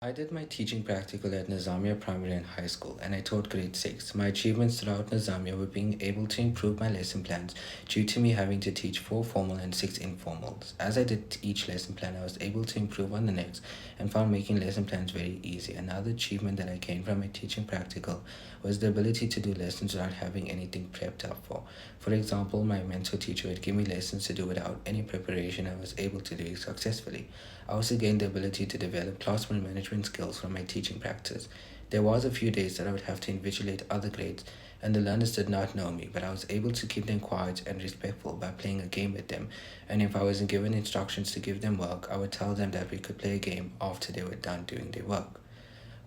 I did my teaching practical at Nizamia Primary and High School, and I taught grade 6. My achievements throughout Nizamia were being able to improve my lesson plans due to me having to teach 4 formal and 6 informals. As I did each lesson plan, I was able to improve on the next and found making lesson plans very easy. Another achievement that I gained from my teaching practical was the ability to do lessons without having anything prepped up for. For example, my mentor teacher would give me lessons to do without any preparation. I was able to do it successfully. I also gained the ability to develop classroom management skills from my teaching practice. There was a few days that I would have to invigilate other grades, and the learners did not know me, but I was able to keep them quiet and respectful by playing a game with them. And if I wasn't given instructions to give them work, I would tell them that we could play a game after they were done doing their work.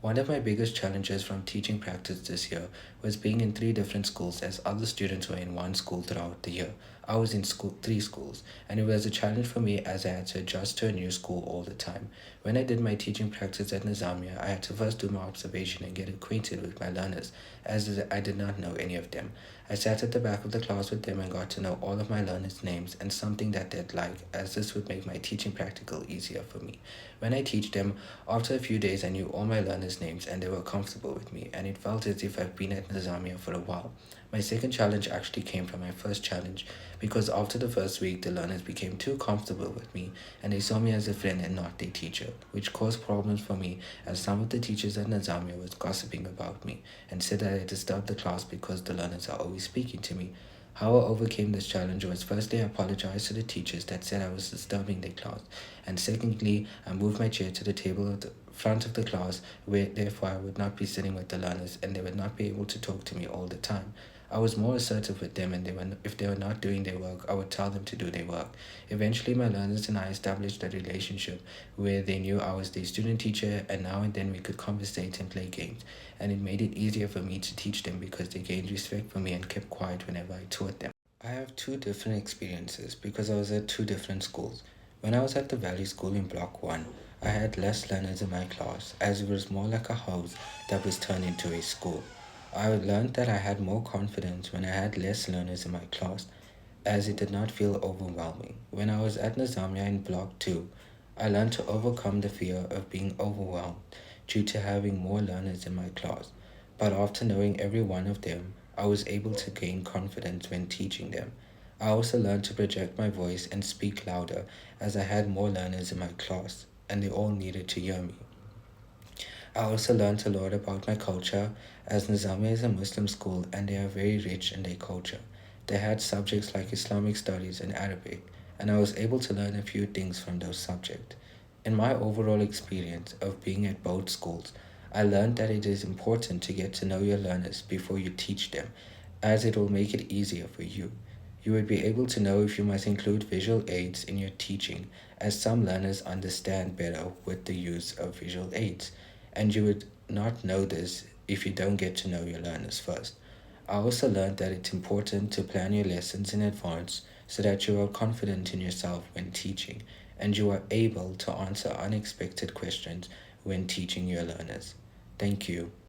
One of my biggest challenges from teaching practice this year was being in three different schools as other students were in one school throughout the year. I was in three schools, and it was a challenge for me as I had to adjust to a new school all the time. When I did my teaching practice at Nizamia, I had to first do my observation and get acquainted with my learners, as I did not know any of them. I sat at the back of the class with them and got to know all of my learners' names and something that they'd like, as this would make my teaching practical easier for me. When I teach them, after a few days I knew all my learners' names and they were comfortable with me, and it felt as if I've been at Nizamia for a while. My second challenge actually came from my first challenge because after the first week, the learners became too comfortable with me and they saw me as a friend and not their teacher, which caused problems for me as some of the teachers at Nizamia was gossiping about me and said that I disturbed the class because the learners are always speaking to me. How I overcame this challenge was firstly, I apologized to the teachers that said I was disturbing their class, and secondly, I moved my chair to the table at the front of the class where therefore I would not be sitting with the learners and they would not be able to talk to me all the time. I was more assertive with them, and if they were not doing their work, I would tell them to do their work. Eventually, my learners and I established a relationship where they knew I was their student teacher, and now and then we could conversate and play games. And it made it easier for me to teach them because they gained respect for me and kept quiet whenever I taught them. I have two different experiences because I was at two different schools. When I was at the Valley School in Block 1, I had less learners in my class as it was more like a house that was turned into a school. I learned that I had more confidence when I had less learners in my class as it did not feel overwhelming. When I was at Nizamia in Block 2, I learned to overcome the fear of being overwhelmed due to having more learners in my class. But after knowing every one of them, I was able to gain confidence when teaching them. I also learned to project my voice and speak louder as I had more learners in my class and they all needed to hear me. I also learned a lot about my culture as Nizamia is a Muslim school and they are very rich in their culture. They had subjects like Islamic studies and Arabic, and I was able to learn a few things from those subjects. In my overall experience of being at both schools, I learned that it is important to get to know your learners before you teach them, as it will make it easier for you. You would be able to know if you must include visual aids in your teaching, as some learners understand better with the use of visual aids, and you would not know this if you don't get to know your learners first. I also learned that it's important to plan your lessons in advance so that you are confident in yourself when teaching and you are able to answer unexpected questions when teaching your learners. Thank you.